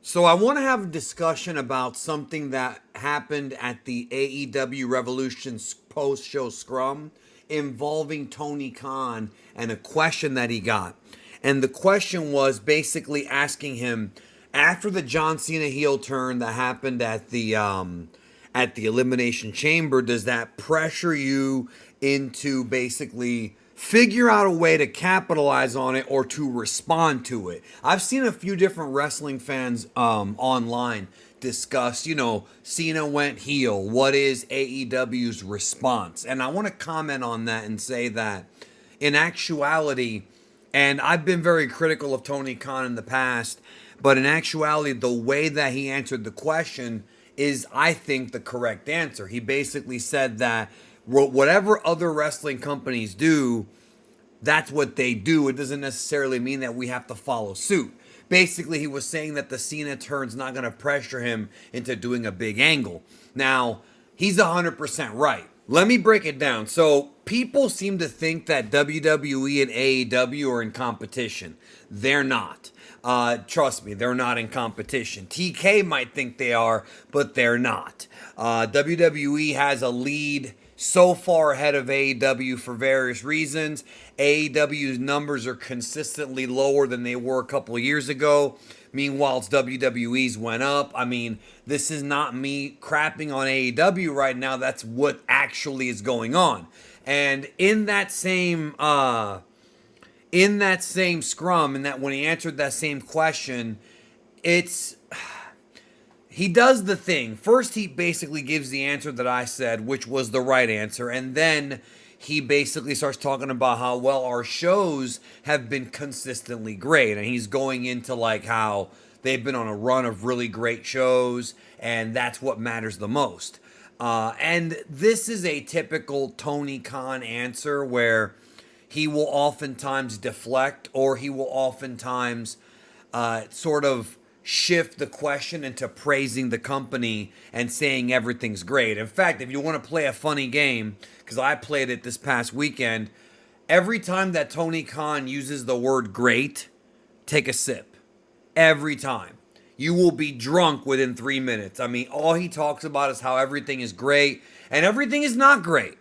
So I want to have a discussion about something that happened at the AEW Revolution post-show scrum involving Tony Khan and a question that he got. And the question was basically asking him after the John Cena heel turn that happened at the Elimination Chamber, does that pressure you into basically figure out a way to capitalize on it or to respond to it? I've seen a few different wrestling fans online discuss, Cena went heel. What is AEW's response? And I want to comment on that and say that in actuality, and I've been very critical of Tony Khan in the past, but in actuality, the way that he answered the question is, I think, the correct answer. He basically said that whatever other wrestling companies do, that's what they do. It doesn't necessarily mean that we have to follow suit. Basically, he was saying that the Cena turn's not going to pressure him into doing a big angle. Now, he's 100% right. Let me break it down. So, people seem to think that WWE and AEW are in competition. They're not. Trust me, they're not in competition. TK might think they are, but they're not. WWE has a lead so far ahead of AEW for various reasons. AEW's numbers are consistently lower than they were a couple of years ago. Meanwhile, WWE's went up. I mean, this is not me crapping on AEW right now. That's what actually is going on. And in that same scrum, and that when he answered that same question, he does the thing. First, he basically gives the answer that I said, which was the right answer. And then he basically starts talking about how, well, our shows have been consistently great. And he's going into like how they've been on a run of really great shows. And that's what matters the most. And this is a typical Tony Khan answer where he will oftentimes deflect, or he will oftentimes sort of shift the question into praising the company and saying everything's great. In fact, if you want to play a funny game, because I played it this past weekend, every time that Tony Khan uses the word great, take a sip. Every time. You will be drunk within 3 minutes. I mean, all he talks about is how everything is great, and everything is not great.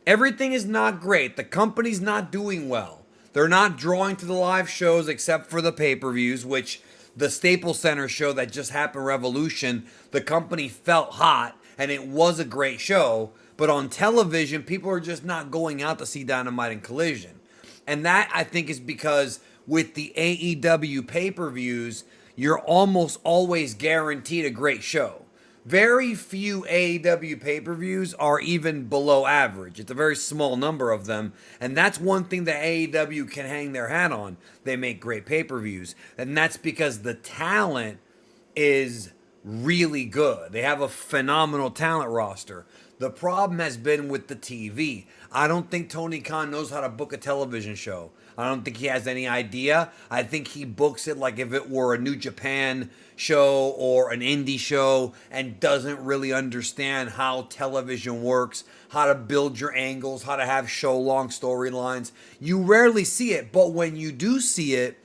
Everything is not great. The company's not doing well. They're not drawing to the live shows except for the pay-per-views, which the Staples Center show that just happened, Revolution, the company felt hot and it was a great show. But on television, people are just not going out to see Dynamite and Collision. And that, I think, is because with the AEW pay-per-views, you're almost always guaranteed a great show. Very few AEW pay-per-views are even below average. It's a very small number of them. And that's one thing that AEW can hang their hat on. They make great pay-per-views. And that's because the talent is really good. They have a phenomenal talent roster. The problem has been with the TV. I don't think Tony Khan knows how to book a television show. I don't think he has any idea. I think he books it like if it were a New Japan show or an indie show, and doesn't really understand how television works, how to build your angles, how to have show-long storylines. You rarely see it, but when you do see it,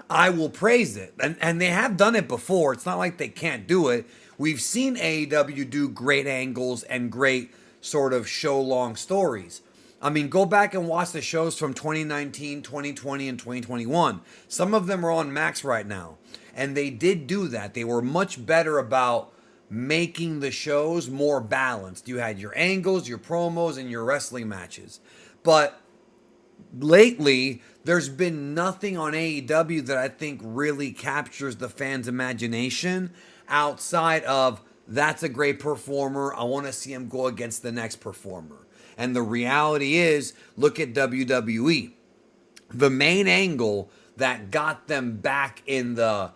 I will praise it. And they have done it before. It's not like they can't do it. We've seen AEW do great angles and great sort of show-long stories. I mean, go back and watch the shows from 2019, 2020, and 2021. Some of them are on Max right now. And they did do that. They were much better about making the shows more balanced. You had your angles, your promos, and your wrestling matches. But lately, there's been nothing on AEW that I think really captures the fans' imagination outside of, that's a great performer, I want to see him go against the next performer. And the reality is, look at WWE. The main angle that got them back in the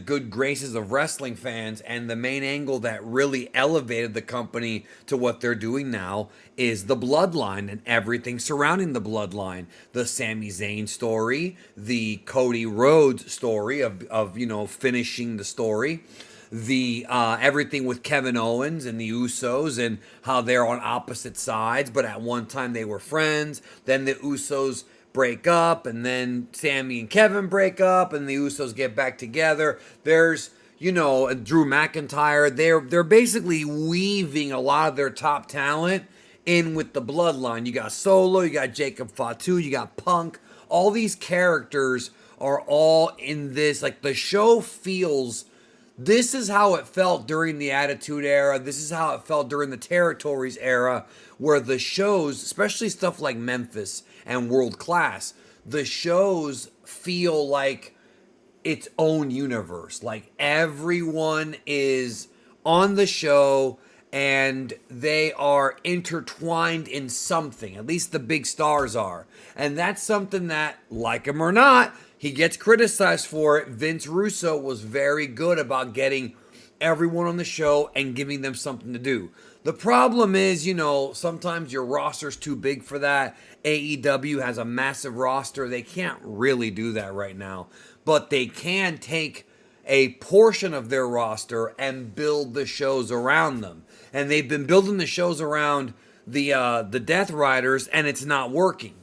good graces of wrestling fans, and the main angle that really elevated the company to what they're doing now, is the bloodline and everything surrounding the bloodline. The Sami Zayn story, the Cody Rhodes story of finishing the story, the everything with Kevin Owens and the Usos and how they're on opposite sides, but at one time they were friends. Then the Usos break up, and then Sammy and Kevin break up, and the Usos get back together. There's Drew McIntyre. They're basically weaving a lot of their top talent in with the bloodline. You got Solo, you got Jacob Fatu, you got Punk. All these characters are all in this. Like, the show feels. This is how it felt during the Attitude Era. This is how it felt during the Territories era, where the shows, especially stuff like Memphis and World Class, the shows feel like its own universe. Like, everyone is on the show and they are intertwined in something. At least the big stars are. And that's something that, like him or not, he gets criticized for it. Vince Russo was very good about getting everyone on the show and giving them something to do. The problem is, sometimes your roster's too big for that. AEW has a massive roster. They can't really do that right now. But they can take a portion of their roster and build the shows around them. And they've been building the shows around the Death Riders, and it's not working.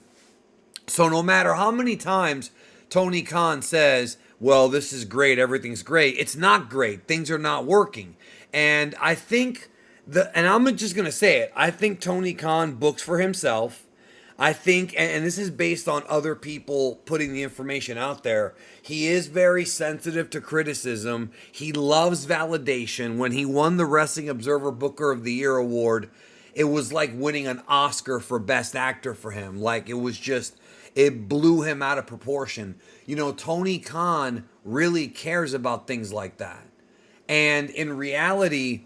So no matter how many times Tony Khan says, well, this is great, everything's great, it's not great. Things are not working. And I think, and I'm just going to say it, I think Tony Khan books for himself. I think, and this is based on other people putting the information out there, he is very sensitive to criticism. He loves validation. When he won the Wrestling Observer Booker of the Year award, it was like winning an Oscar for Best Actor for him. Like, it blew him out of proportion. Tony Khan really cares about things like that. And in reality,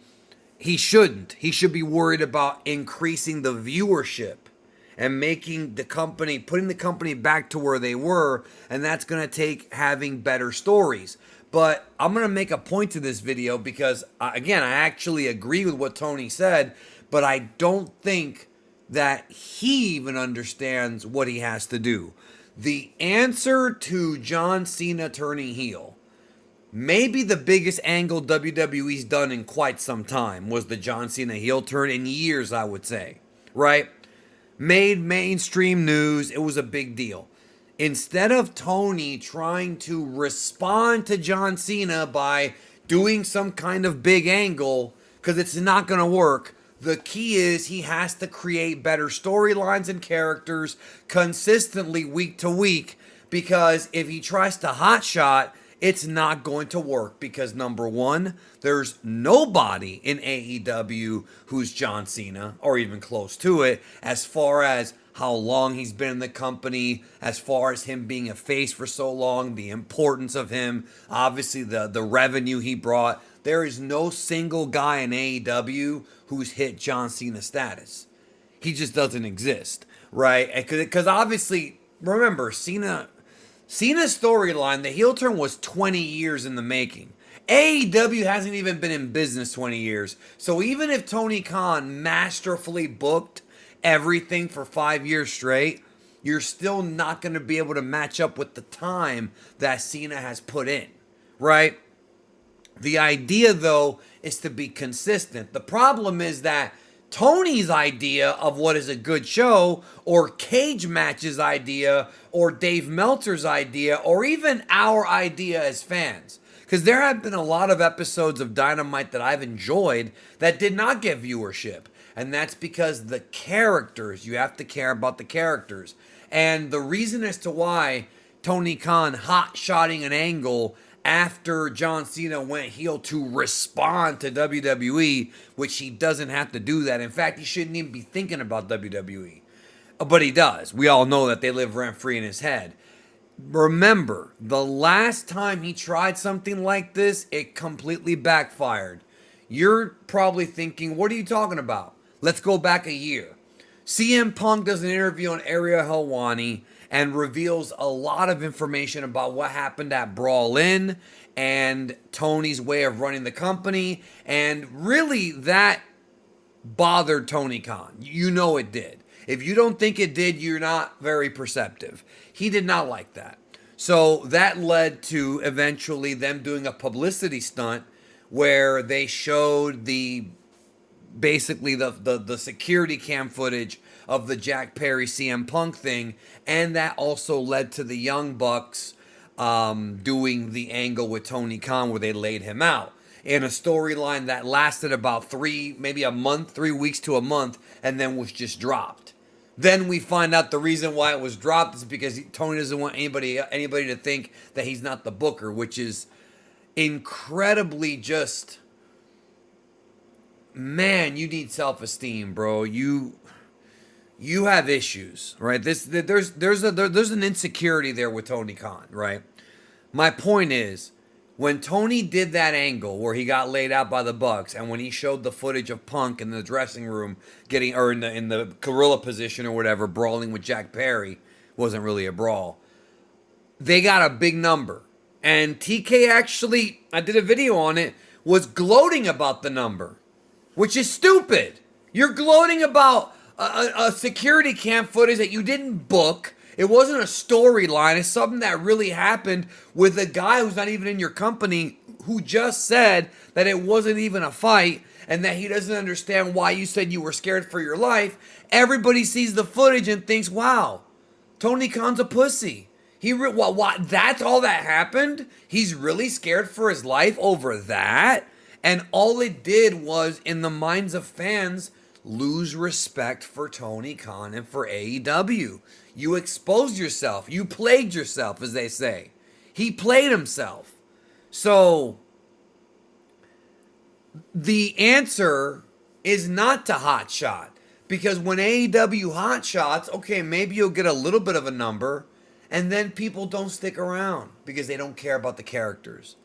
he shouldn't. He should be worried about increasing the viewership and putting the company back to where they were, and that's going to take having better stories. But I'm going to make a point to this video because, again, I actually agree with what Tony said, but I don't think that he even understands what he has to do. The answer to John Cena turning heel, maybe the biggest angle WWE's done in quite some time, was the John Cena heel turn in years, I would say, right? Made mainstream news. It was a big deal. Instead of Tony trying to respond to John Cena by doing some kind of big angle, because it's not going to work, the key is he has to create better storylines and characters consistently week to week, because if he tries to hotshot, it's not going to work, because number one, there's nobody in AEW who's John Cena, or even close to it, as far as how long he's been in the company, as far as him being a face for so long, the importance of him, obviously the revenue he brought. There is no single guy in AEW who's hit John Cena status. He just doesn't exist, right? Because obviously, remember, Cena's storyline, the heel turn, was 20 years in the making. AEW hasn't even been in business 20 years. So even if Tony Khan masterfully booked everything for 5 years straight, you're still not going to be able to match up with the time that Cena has put in, right? The idea, though, is to be consistent. The problem is that Tony's idea of what is a good show, or Cage Match's idea, or Dave Meltzer's idea, or even our idea as fans. Because there have been a lot of episodes of Dynamite that I've enjoyed that did not get viewership. And that's because the characters, you have to care about the characters. And the reason as to why Tony Khan hot-shotting an angle after John Cena went heel to respond to WWE, which he doesn't have to do that. In fact, he shouldn't even be thinking about WWE. But he does. We all know that they live rent-free in his head. Remember, the last time he tried something like this, it completely backfired. You're probably thinking, what are you talking about? Let's go back a year. CM Punk does an interview on Ariel Helwani and reveals a lot of information about what happened at Brawl In and Tony's way of running the company. And really, that bothered Tony Khan. You know it did. If you don't think it did, you're not very perceptive. He did not like that. So that led to eventually them doing a publicity stunt where they showed basically the security cam footage of the Jack Perry CM Punk thing, and that also led to the Young Bucks doing the angle with Tony Khan where they laid him out in a storyline that lasted about 3 weeks to a month, and then was just dropped. Then we find out the reason why it was dropped is because Tony doesn't want anybody to think that he's not the booker, which is incredibly just, man, you need self-esteem, bro. You have issues, right? There's an insecurity there with Tony Khan, right? My point is, when Tony did that angle where he got laid out by the Bucks, and when he showed the footage of Punk in the dressing room in the gorilla position or whatever, brawling with Jack Perry, wasn't really a brawl. They got a big number, and TK actually, I did a video on it, was gloating about the number, which is stupid. You're gloating about a security cam footage that you didn't book. It wasn't a storyline. It's something that really happened with a guy who's not even in your company, who just said that it wasn't even a fight and that he doesn't understand why you said you were scared for your life. Everybody sees the footage and thinks, wow, Tony Khan's a pussy. That's all that happened? He's really scared for his life over that? And all it did was, in the minds of fans, lose respect for Tony Khan and for AEW. You exposed yourself. You played yourself, as they say. He played himself. So, the answer is not to hot shot. Because when AEW hot shots, okay, maybe you'll get a little bit of a number, and then people don't stick around because they don't care about the characters.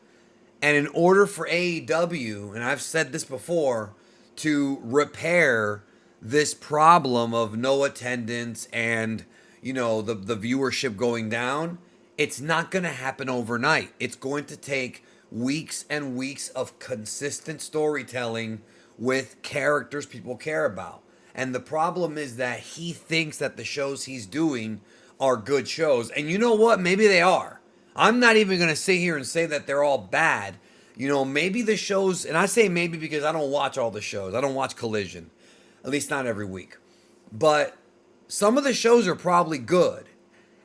And in order for AEW, and I've said this before, to repair this problem of no attendance and, the viewership going down, it's not going to happen overnight. It's going to take weeks and weeks of consistent storytelling with characters people care about. And the problem is that he thinks that the shows he's doing are good shows. And you know what? Maybe they are. I'm not even going to sit here and say that they're all bad. Maybe the shows, and I say maybe because I don't watch all the shows. I don't watch Collision, at least not every week. But some of the shows are probably good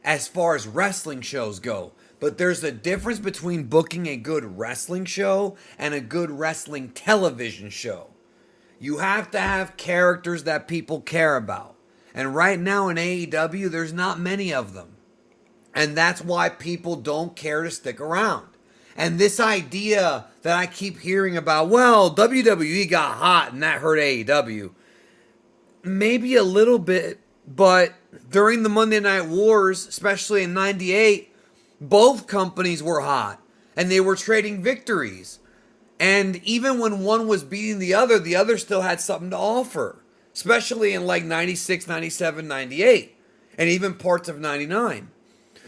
as far as wrestling shows go. But there's a difference between booking a good wrestling show and a good wrestling television show. You have to have characters that people care about. And right now in AEW, there's not many of them. And that's why people don't care to stick around. And this idea that I keep hearing about, well, WWE got hot and that hurt AEW. Maybe a little bit, but during the Monday Night Wars, especially in '98, both companies were hot and they were trading victories. And even when one was beating the other still had something to offer, especially in like 96, 97, 98, and even parts of 99.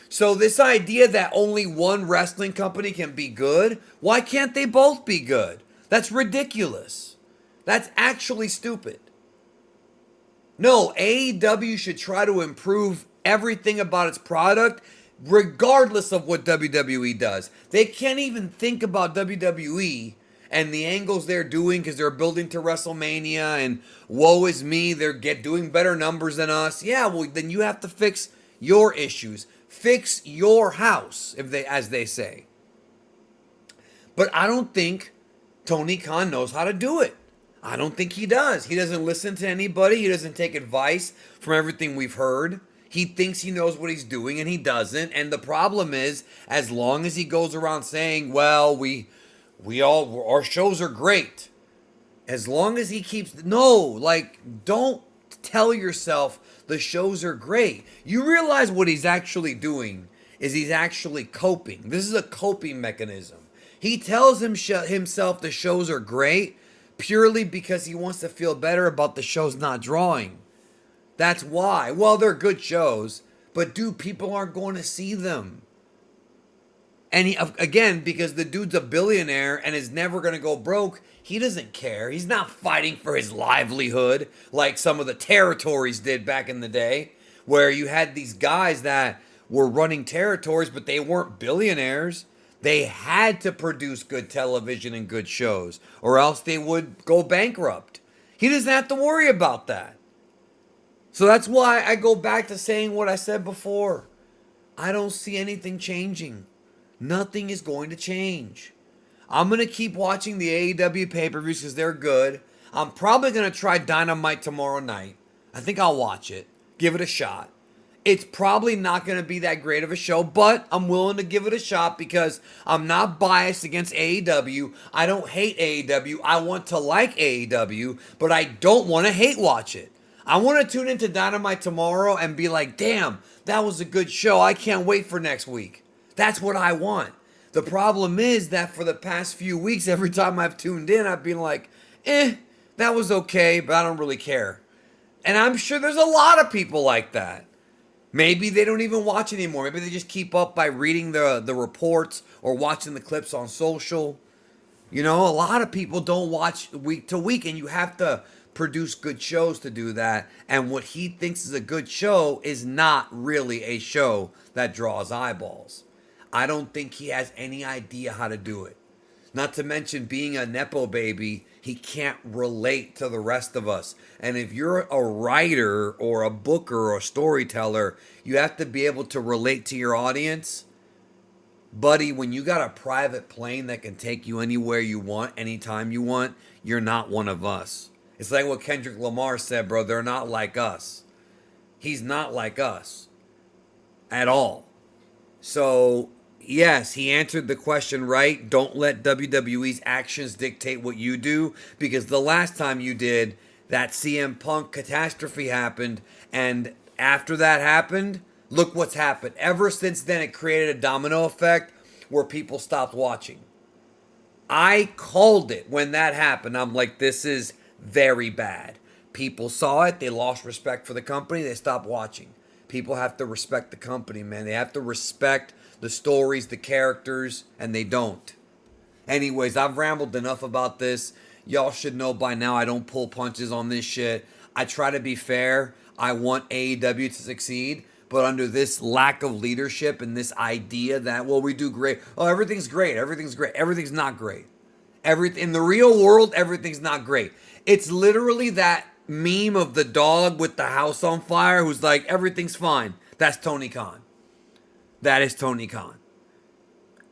So this idea that only one wrestling company can be good, why can't they both be good? That's ridiculous. That's actually stupid. No, AEW should try to improve everything about its product, regardless of what WWE does. They can't even think about WWE and the angles they're doing because they're building to WrestleMania and woe is me, they're doing better numbers than us. Yeah, well, then you have to fix your issues. Fix your house, as they say. But I don't think Tony Khan knows how to do it. I don't think he does. He doesn't listen to anybody. He doesn't take advice from everything we've heard. He thinks he knows what he's doing, and he doesn't. And the problem is, as long as he goes around saying, well, our shows are great. As long as he keeps, don't tell yourself the shows are great. You realize what he's actually doing is he's actually coping. This is a coping mechanism. He tells himself the shows are great purely because he wants to feel better about the shows not drawing. That's why. Well, they're good shows, but dude, people aren't going to see them. And again, because the dude's a billionaire and is never going to go broke, he doesn't care. He's not fighting for his livelihood like some of the territories did back in the day, where you had these guys that were running territories, but they weren't billionaires. They had to produce good television and good shows, or else they would go bankrupt. He doesn't have to worry about that. So that's why I go back to saying what I said before. I don't see anything changing. Nothing is going to change. I'm going to keep watching the AEW pay-per-views because they're good. I'm probably going to try Dynamite tomorrow night. I think I'll watch it. Give it a shot. It's probably not going to be that great of a show, but I'm willing to give it a shot because I'm not biased against AEW. I don't hate AEW. I want to like AEW, but I don't want to hate watch it. I want to tune into Dynamite tomorrow and be like, damn, that was a good show. I can't wait for next week. That's what I want. The problem is that for the past few weeks, every time I've tuned in, I've been like, that was okay, but I don't really care. And I'm sure there's a lot of people like that. Maybe they don't even watch anymore. Maybe they just keep up by reading the reports or watching the clips on social. You know, a lot of people don't watch week to week, and you have to produce good shows to do that. And what he thinks is a good show is not really a show that draws eyeballs. I don't think he has any idea how to do it. Not to mention being a Nepo baby, he can't relate to the rest of us. And if you're a writer or a booker or a storyteller, you have to be able to relate to your audience. Buddy, when you got a private plane that can take you anywhere you want, anytime you want, you're not one of us. It's like what Kendrick Lamar said, bro. They're not like us. He's not like us at all. So, yes, he answered the question right. Don't let WWE's actions dictate what you do, because the last time you did, that CM Punk catastrophe happened, and after that happened, look what's happened. Ever since then, it created a domino effect where people stopped watching. I called it when that happened. I'm like, this is very bad. People saw it. They lost respect for the company. They stopped watching. People have to respect the company, man. They have to respect the stories, the characters, and they don't. Anyways, I've rambled enough about this. Y'all should know by now I don't pull punches on this shit. I try to be fair. I want AEW to succeed. But under this lack of leadership and this idea that, well, we do great. Oh, everything's great. Everything's great. Everything's not great. In the real world, everything's not great. It's literally that meme of the dog with the house on fire who's like, everything's fine. That's Tony Khan. That is Tony Khan.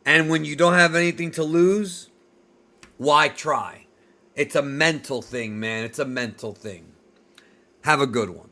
And when you don't have anything to lose, why try? It's a mental thing, man. It's a mental thing. Have a good one.